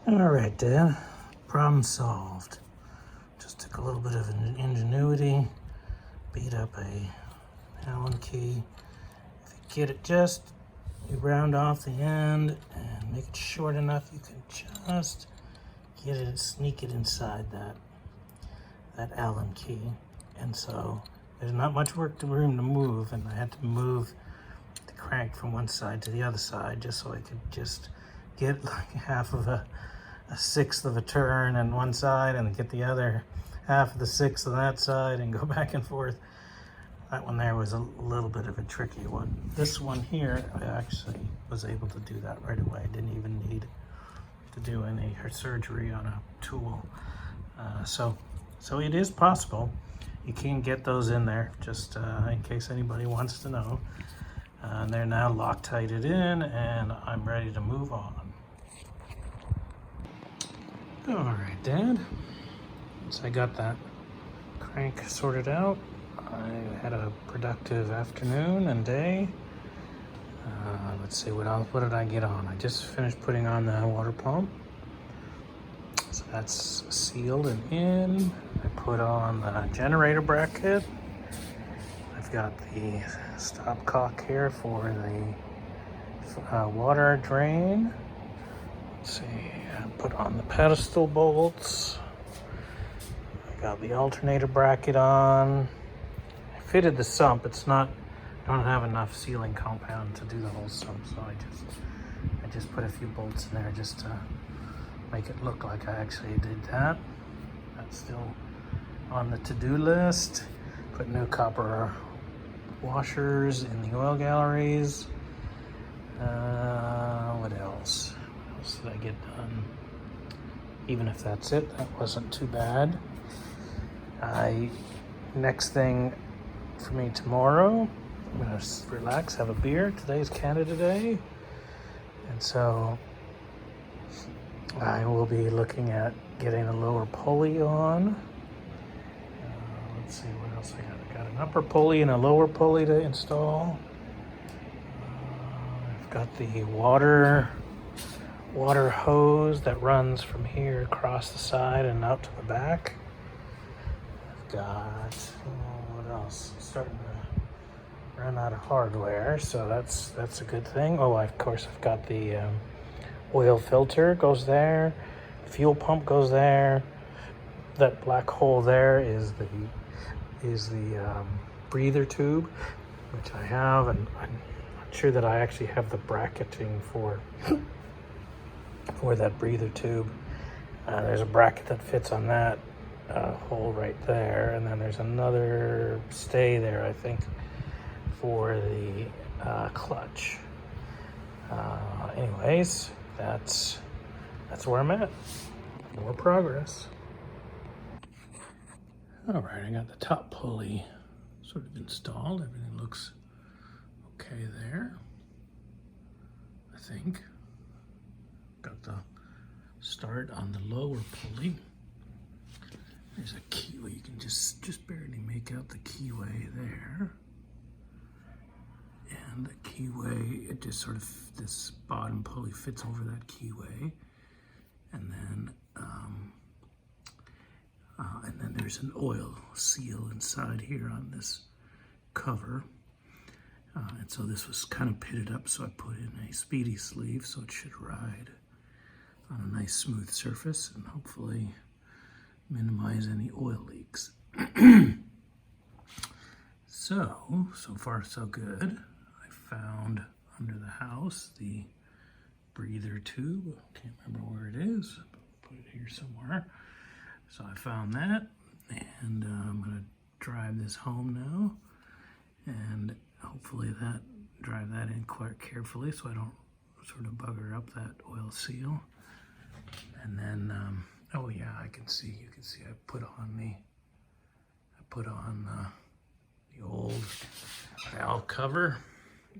All right, Dad. Problem solved. Just took a little bit of ingenuity, beat up a Allen key. If you get it you round off the end and make it short enough, you can just get it, sneak it inside that Allen key. And so there's not much room to move, and I had to move the crank from one side to the other side just so I could just get like half of a sixth of a turn on one side and get the other half of the sixth on that side and go back and forth. That one there was a little bit of a tricky one. This one here, I actually was able to do that right away. I didn't even need to do any surgery on a tool. So it is possible. You can get those in there, just in case anybody wants to know. And they're now Loctited in, and I'm ready to move on. All right, Dad. Once I got that crank sorted out, I had a productive afternoon and day. Let's see, what did I get on? I just finished putting on the water pump. So that's sealed and in. I put on the generator bracket. I've got the stopcock here for the water drain. Let's see, I put on the pedestal bolts. I got the alternator bracket on. I fitted the sump. I don't have enough sealing compound to do the whole sump, so I just put a few bolts in there just to make it look like I actually did that. That's still on the to-do list. Put new copper washers in the oil galleries. What else? What else did I get done? Even if that's it, that wasn't too bad. Next thing for me tomorrow, I'm gonna relax, have a beer. Today's Canada Day. And so I will be looking at getting a lower pulley on. Let's see what else I got. I got an upper pulley and a lower pulley to install. I've got the water hose that runs from here across the side and out to the back. I've got, what else? I'm starting to run out of hardware, so that's a good thing. Oh, of course, I've got the oil filter goes there, fuel pump goes there. That black hole there is the breather tube, which I have, and I'm not sure that I actually have the bracketing for that breather tube. There's a bracket that fits on that hole right there, and then there's another stay there, I think, for the clutch. Anyways, that's where I'm at. More progress. All right, I got the top pulley sort of installed. Everything looks okay there, I think. Got the start on the lower pulley. There's a keyway. You can just barely make out the keyway there. And the keyway, it just sort of, this bottom pulley fits over that keyway. And then there's an oil seal inside here on this cover. And so this was kind of pitted up, so I put in a speedy sleeve so it should ride on a nice smooth surface and hopefully minimize any oil leaks. So far so good. I found under the house the breather tube. I can't remember where it is. Put it here somewhere. So I found that, and I'm gonna drive this home now, and hopefully drive that in quite carefully so I don't sort of bugger up that oil seal. And then, oh yeah, you can see I put on the old valve cover,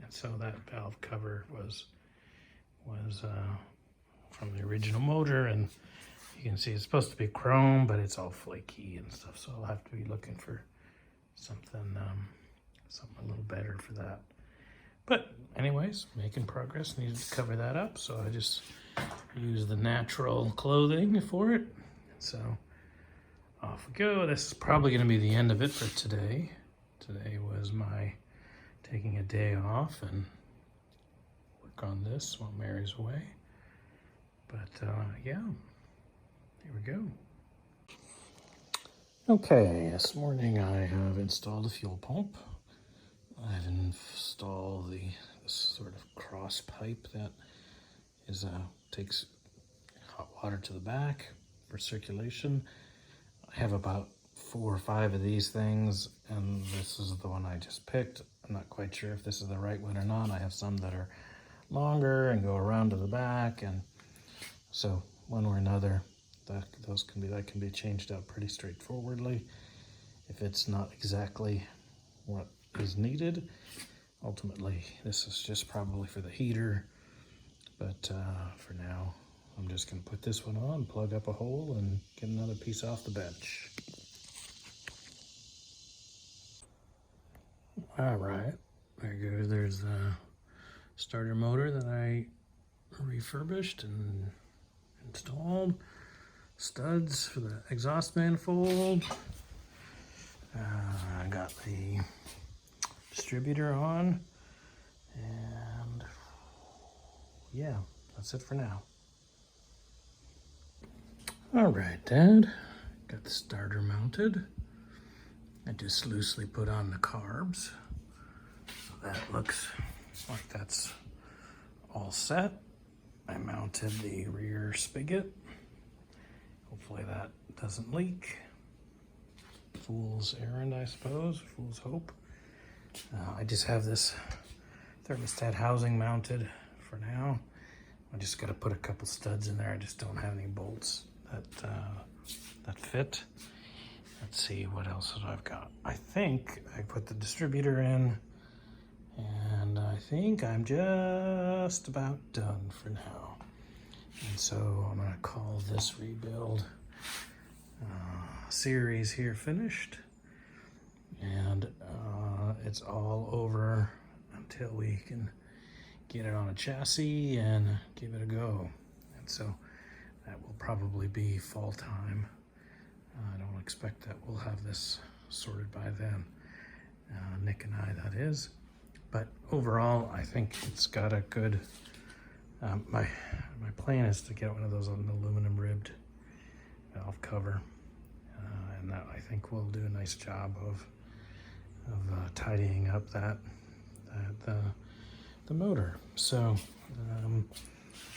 and so that valve cover was from the original motor, and you can see it's supposed to be chrome, but it's all flaky and stuff, so I'll have to be looking for something a little better for that. But anyways, making progress, needed to cover that up, so I just used the natural clothing for it. So off we go. This is probably going to be the end of it for today. Today was my taking a day off and work on this while Mary's away. But yeah, here we go. Okay, this morning I have installed a fuel pump. I've installed this sort of cross pipe that is takes hot water to the back for circulation. I have about 4 or 5 of these things, and this is the one I just picked. I'm not quite sure if this is the right one or not. I have some that are longer and go around to the back, and so one or another, that can be changed out pretty straightforwardly if it's not exactly what is needed. Ultimately, this is just probably for the heater, but for now, I'm just going to put this one on, plug up a hole, and get another piece off the bench. All right, there goes. There's the starter motor that I refurbished and installed. Studs for the exhaust manifold. I got the distributor on, and yeah, that's it for now. All right, Dad, got the starter mounted. I just loosely put on the carbs, so that looks like that's all set. I mounted the rear spigot. Hopefully that doesn't leak. Fool's errand, I suppose, fool's hope. I just have this thermostat housing mounted for now. I just got to put a couple studs in there. I just don't have any bolts that fit. Let's see, what else have I got? I think I put the distributor in, and I think I'm just about done for now. And so I'm gonna call this rebuild series here finished, and it's all over until we can get it on a chassis and give it a go. And so that will probably be fall time. I don't expect that we'll have this sorted by then. Nick and I, that is. But overall, I think it's got a good, my plan is to get one of those on an aluminum ribbed valve cover. And that, I think, will do a nice job of tidying up the motor. So,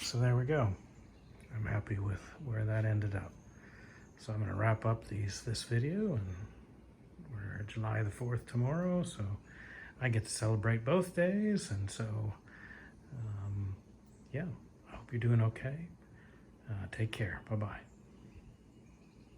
so there we go. I'm happy with where that ended up. So I'm going to wrap up this video, and we're July the 4th tomorrow, so I get to celebrate both days, and so yeah, I hope you're doing okay. Take care. Bye-bye.